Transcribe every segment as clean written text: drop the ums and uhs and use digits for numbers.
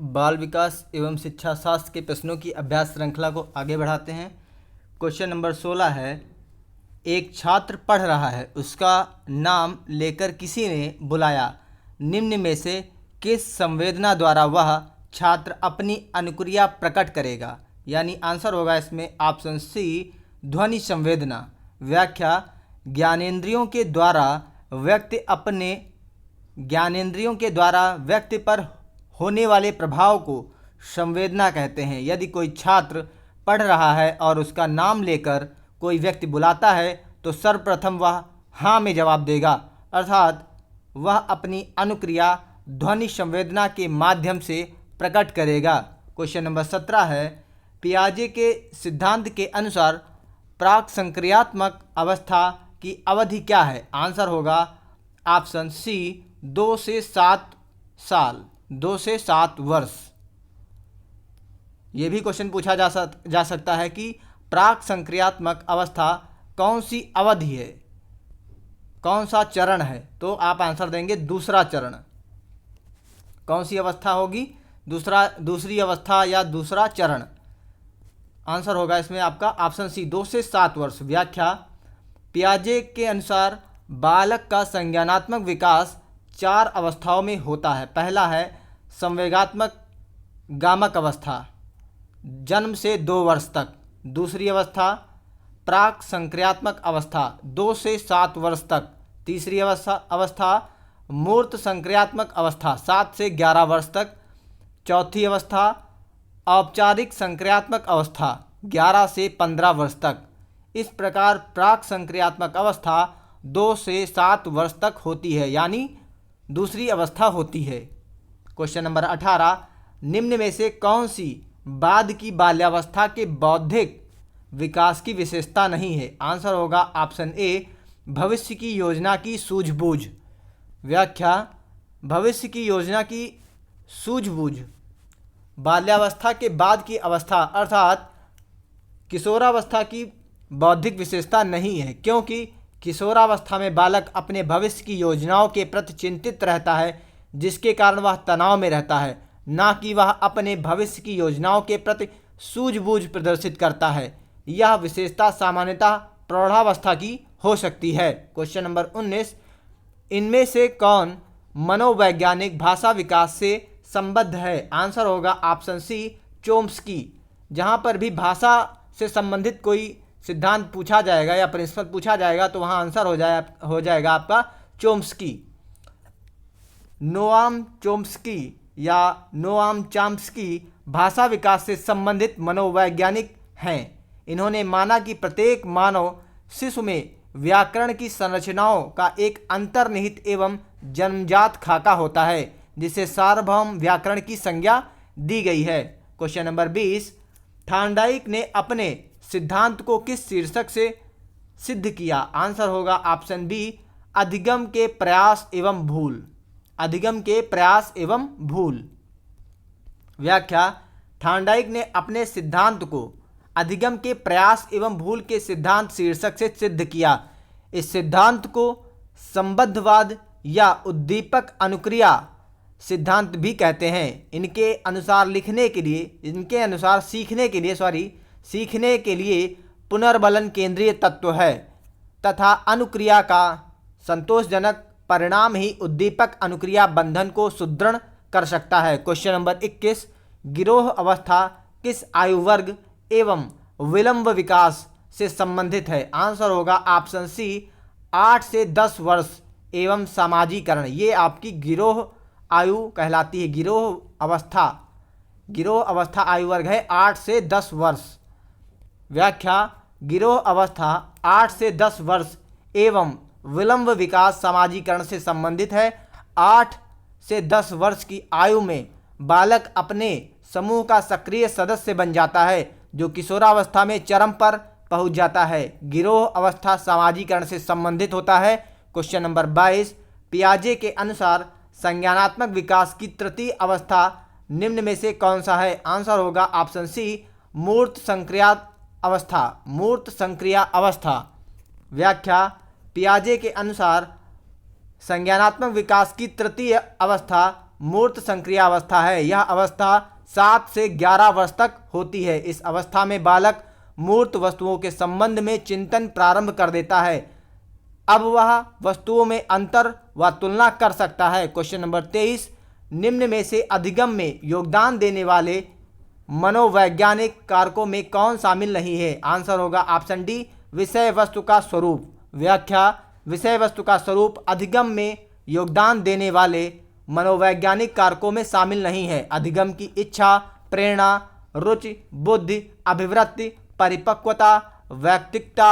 बाल विकास एवं शिक्षा शास्त्र के प्रश्नों की अभ्यास श्रृंखला को आगे बढ़ाते हैं। क्वेश्चन नंबर 16 है, एक छात्र पढ़ रहा है, उसका नाम लेकर किसी ने बुलाया, निम्न में से किस संवेदना द्वारा वह छात्र अपनी अनुक्रिया प्रकट करेगा? यानी आंसर होगा इसमें ऑप्शन सी, ध्वनि संवेदना। व्याख्या, ज्ञानेंद्रियों के द्वारा व्यक्ति पर होने वाले प्रभाव को संवेदना कहते हैं। यदि कोई छात्र पढ़ रहा है और उसका नाम लेकर कोई व्यक्ति बुलाता है तो सर्वप्रथम वह हाँ में जवाब देगा, अर्थात वह अपनी अनुक्रिया ध्वनि संवेदना के माध्यम से प्रकट करेगा। क्वेश्चन नंबर 17 है, पियाजे के सिद्धांत के अनुसार प्राक संक्रियात्मक अवस्था की अवधि क्या है? आंसर होगा ऑप्शन सी, 2 से 7 साल, 2 से 7 वर्ष। ये भी क्वेश्चन पूछा जा सकता है कि प्राक संक्रियात्मक अवस्था कौन सी अवधि है, कौन सा चरण है? तो आप आंसर देंगे दूसरा चरण। कौन सी अवस्था होगी? दूसरी अवस्था या दूसरा चरण। आंसर होगा इसमें आपका ऑप्शन सी, 2 से 7 वर्ष। व्याख्या, पियाजे के अनुसार बालक का संज्ञानात्मक विकास 4 अवस्थाओं में होता है। पहला है संवेगात्मक गामक अवस्था, जन्म से 2 वर्ष तक। दूसरी अवस्था प्राक संक्रियात्मक अवस्था, 2 से 7 वर्ष तक। तीसरी अवस्था मूर्त संक्रियात्मक अवस्था, 7 से 11 वर्ष तक। चौथी अवस्था औपचारिक संक्रियात्मक अवस्था, 11 से 15 वर्ष तक। इस प्रकार प्राक संक्रियात्मक अवस्था 2 से 7 वर्ष तक होती है, यानी दूसरी अवस्था होती है। क्वेश्चन नंबर 18, निम्न में से कौन सी बाद की बाल्यावस्था के बौद्धिक विकास की विशेषता नहीं है? आंसर होगा ऑप्शन ए, भविष्य की योजना की सूझबूझ। व्याख्या, भविष्य की योजना की सूझबूझ बाल्यावस्था के बाद की अवस्था अर्थात किशोरावस्था की बौद्धिक विशेषता नहीं है, क्योंकि किशोरावस्था में बालक अपने भविष्य की योजनाओं के प्रति चिंतित रहता है, जिसके कारण वह तनाव में रहता है, ना कि वह अपने भविष्य की योजनाओं के प्रति सूझबूझ प्रदर्शित करता है। यह विशेषता सामान्यतः प्रौढ़ावस्था की हो सकती है। क्वेश्चन नंबर 19, इनमें से कौन मनोवैज्ञानिक भाषा विकास से संबद्ध है? आंसर होगा ऑप्शन सी, चोम्स्की। जहाँ पर भी भाषा से संबंधित कोई सिद्धांत पूछा जाएगा या प्रिंसिपल पूछा जाएगा तो वहाँ आंसर हो जाएगा आपका चोम्स्की। नोआम चोम्स्की या नोआम चॉम्स्की भाषा विकास से संबंधित मनोवैज्ञानिक हैं। इन्होंने माना कि प्रत्येक मानव शिशु में व्याकरण की संरचनाओं का एक अंतर्निहित एवं जन्मजात खाका होता है, जिसे सार्वभौम व्याकरण की संज्ञा दी गई है। क्वेश्चन नंबर 20, थार्नडाइक ने अपने सिद्धांत को किस शीर्षक से सिद्ध किया? आंसर होगा ऑप्शन बी, अधिगम के प्रयास एवं भूल। अधिगम के प्रयास एवं भूल। व्याख्या, थार्नडाइक ने अपने सिद्धांत को अधिगम के प्रयास एवं भूल के सिद्धांत शीर्षक से सिद्ध किया। इस सिद्धांत को संबद्धवाद या उद्दीपक अनुक्रिया सिद्धांत भी कहते हैं। इनके अनुसार सीखने के लिए पुनर्बलन केंद्रीय तत्व है तथा अनुक्रिया का संतोषजनक परिणाम ही उद्दीपक अनुक्रिया बंधन को सुदृढ़ कर सकता है। क्वेश्चन नंबर 21, गिरोह अवस्था किस आयु वर्ग एवं विलंब विकास से संबंधित है? आंसर होगा ऑप्शन सी, 8 से 10 वर्ष एवं सामाजिकरण। ये आपकी गिरोह आयु कहलाती है। गिरोह अवस्था आयु वर्ग है 8 से 10 वर्ष। व्याख्या, गिरोह अवस्था 8 से 10 वर्ष एवं विलंब विकास सामाजिकरण से संबंधित है। 8 से 10 वर्ष की आयु में बालक अपने समूह का सक्रिय सदस्य बन जाता है, जो किशोरावस्था में चरम पर पहुंच जाता है। गिरोह अवस्था सामाजिकरण से संबंधित होता है। क्वेश्चन नंबर 22, पियाजे के अनुसार संज्ञानात्मक विकास की तृतीय अवस्था निम्न में से कौन सा है? आंसर होगा ऑप्शन सी, मूर्त संक्रिया अवस्था। व्याख्या, पियाजे के अनुसार संज्ञानात्मक विकास की तृतीय अवस्था मूर्त संक्रिया अवस्था है। यह अवस्था 7 से 11 वर्ष तक होती है। इस अवस्था में बालक मूर्त वस्तुओं के संबंध में चिंतन प्रारंभ कर देता है। अब वह वस्तुओं में अंतर व तुलना कर सकता है। क्वेश्चन नंबर 23, निम्न में से अधिगम में योगदान देने वाले मनोवैज्ञानिक कारकों में कौन शामिल नहीं है? आंसर होगा ऑप्शन डी, विषय वस्तु का स्वरूप। व्याख्या, विषय वस्तु का स्वरूप अधिगम में योगदान देने वाले मनोवैज्ञानिक कारकों में शामिल नहीं है। अधिगम की इच्छा, प्रेरणा, रुचि, बुद्धि, अभिवृत्ति, परिपक्वता, वैयक्तिकता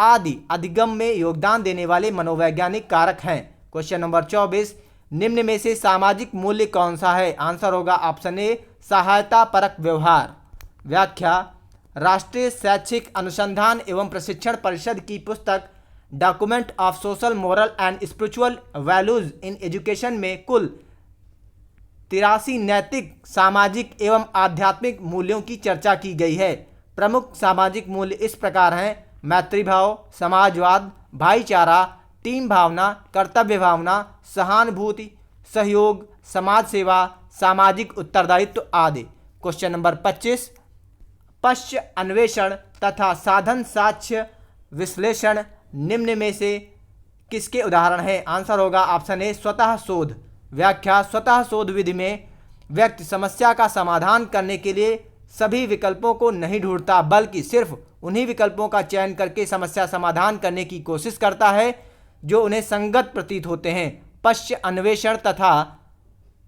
आदि अधिगम में योगदान देने वाले मनोवैज्ञानिक कारक हैं। क्वेश्चन नंबर 24, निम्न में से सामाजिक मूल्य कौन सा है? आंसर होगा ऑप्शन ए, सहायता परक व्यवहार। व्याख्या, राष्ट्रीय शैक्षिक अनुसंधान एवं प्रशिक्षण परिषद की पुस्तक document of social, moral and spiritual values in education में कुल 83 नैतिक, सामाजिक एवं आध्यात्मिक मूल्यों की चर्चा की गई है। प्रमुख सामाजिक मूल्य इस प्रकार हैं: मैत्रीभाव, समाजवाद, भाईचारा, टीम भावना, कर्तव्य भावना, सहानुभूति, सहयोग, समाज सेवा, सामाजिक उत्तरदायित्व आदि। क्वेश्चन नंबर 25, पश्च अन्वेषण तथा साधन साक्ष्य विश्लेषण निम्न में से किसके उदाहरण हैं? आंसर होगा ऑप्शन ए, स्वतः शोध। व्याख्या, स्वतः शोध विधि में व्यक्ति समस्या का समाधान करने के लिए सभी विकल्पों को नहीं ढूंढता, बल्कि सिर्फ उन्हीं विकल्पों का चयन करके समस्या समाधान करने की कोशिश करता है जो उन्हें संगत प्रतीत होते हैं। पश्च अन्वेषण तथा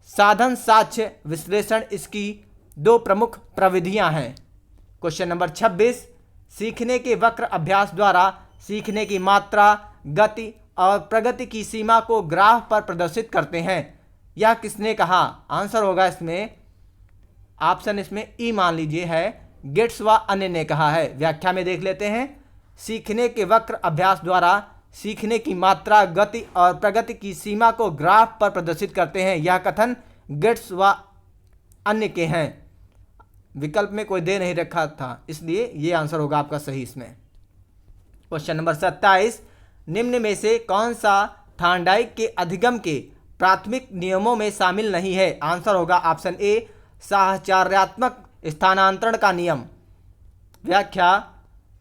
साधन साक्ष्य विश्लेषण इसकी दो प्रमुख प्रविधियां हैं। क्वेश्चन नंबर 26, सीखने के वक्र अभ्यास द्वारा सीखने की मात्रा, गति और प्रगति की सीमा को ग्राफ पर प्रदर्शित करते हैं। यह किसने कहा? आंसर होगा इसमें ऑप्शन इसमें ई मान लीजिए है, गेट्स व अन्य ने कहा है। व्याख्या में देख लेते हैं। सीखने के वक्र अभ्यास द्वारा सीखने की मात्रा, गति और प्रगति की सीमा को ग्राफ पर प्रदर्शित करते हैं। यह कथन गेट्स व अन्य के हैं। विकल्प में कोई दे नहीं रखा था, इसलिए ये आंसर होगा आपका सही इसमें। क्वेश्चन नंबर 27, निम्न में से कौन सा थॉर्नडाइक के अधिगम के प्राथमिक नियमों में शामिल नहीं है? आंसर होगा ऑप्शन ए, साहचर्यात्मक स्थानांतरण का नियम। व्याख्या,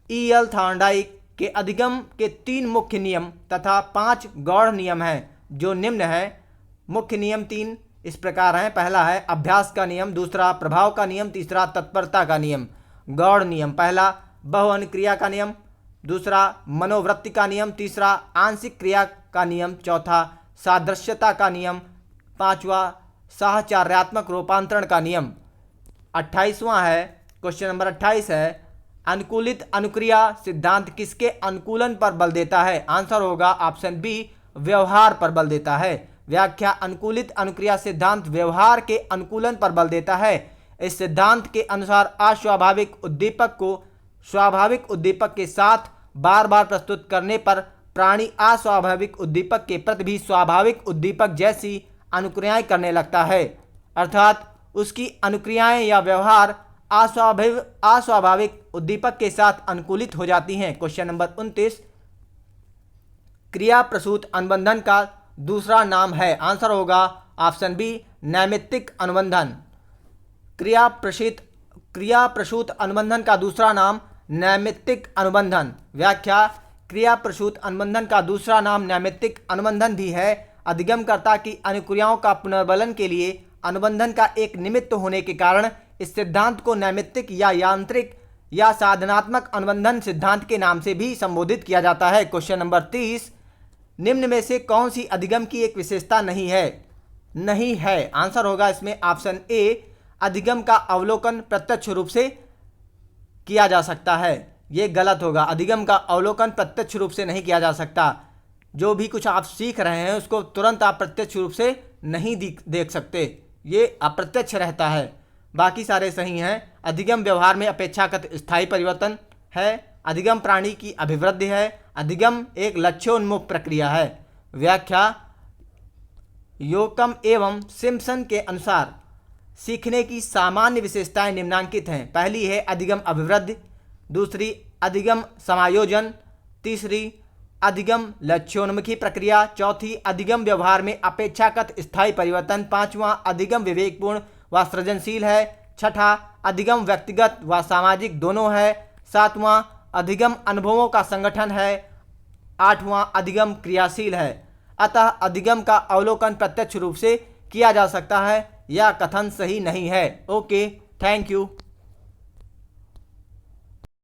ई.एल. थॉर्नडाइक के अधिगम के 3 मुख्य नियम तथा 5 गौड़ नियम हैं, जो निम्न हैं। मुख्य नियम 3 इस प्रकार हैं। पहला है अभ्यास का नियम, दूसरा प्रभाव का नियम, तीसरा तत्परता का नियम। गौड़ नियम, पहला बहुअनुक्रिया का नियम, दूसरा मनोवृत्ति का नियम, तीसरा आंशिक क्रिया का नियम, चौथा सादृश्यता का नियम, पांचवा साहचर्यात्मक रूपांतरण का नियम। 28वां है, क्वेश्चन नंबर 28 है, अनुकूलित अनुक्रिया सिद्धांत किसके अनुकूलन पर बल देता है? आंसर होगा ऑप्शन बी, व्यवहार पर बल देता है। व्याख्या, अनुकूलित अनुक्रिया सिद्धांत व्यवहार के अनुकूलन पर बल देता है। इस सिद्धांत के अनुसार अस्वाभाविक उद्दीपक को स्वाभाविक उद्दीपक के साथ बार बार प्रस्तुत करने पर प्राणी अस्वाभाविक उद्दीपक के प्रति भी स्वाभाविक उद्दीपक जैसी अनुक्रियाएं करने लगता है, अर्थात उसकी अनुक्रियाएं या व्यवहार अस्वाभाविक उद्दीपक के साथ अनुकूलित हो जाती हैं। क्वेश्चन नंबर 29, क्रिया प्रसूत अनुबंधन का दूसरा नाम है? आंसर होगा ऑप्शन बी, नैमित्तिक अनुबंधन। क्रिया प्रसूत अनुबंधन का दूसरा नाम नैमित्तिक अनुबंधन। व्याख्या, क्रिया प्रसूत अनुबंधन का दूसरा नाम नैमित्तिक अनुबंधन भी है। अधिगमकर्ता की अनुक्रियाओं का पुनर्बलन के लिए अनुबंधन का एक निमित्त होने के कारण इस सिद्धांत को नैमित्तिक या यांत्रिक या साधनात्मक अनुबंधन सिद्धांत के नाम से भी संबोधित किया जाता है। क्वेश्चन नंबर 30, निम्न में से कौन सी अधिगम की एक विशेषता नहीं है? नहीं है, आंसर होगा इसमें ऑप्शन ए, अधिगम का अवलोकन प्रत्यक्ष रूप से किया जा सकता है। ये गलत होगा। अधिगम का अवलोकन प्रत्यक्ष रूप से नहीं किया जा सकता। जो भी कुछ आप सीख रहे हैं उसको तुरंत आप प्रत्यक्ष रूप से नहीं देख सकते, ये अप्रत्यक्ष रहता है। बाकी सारे सही हैं। अधिगम व्यवहार में अपेक्षाकृत स्थायी परिवर्तन है। अधिगम प्राणी की अभिवृद्धि है। अधिगम एक लक्ष्योन्मुख प्रक्रिया है। व्याख्या, योकम एवं सिम्पसन के अनुसार सीखने की सामान्य विशेषताएं निम्नांकित हैं। पहली है अधिगम अभिवृद्धि, दूसरी अधिगम समायोजन, तीसरी अधिगम लक्ष्योन्मुखी प्रक्रिया, चौथी अधिगम व्यवहार में अपेक्षाकृत स्थायी परिवर्तन, पांचवा अधिगम विवेकपूर्ण व सृजनशील है, छठा अधिगम व्यक्तिगत व सामाजिक दोनों है, सातवां अधिगम अनुभवों का संगठन है, आठवां अधिगम क्रियाशील है। अतः अधिगम का अवलोकन प्रत्यक्ष रूप से किया जा सकता है, यह कथन सही नहीं है। Okay, thank you.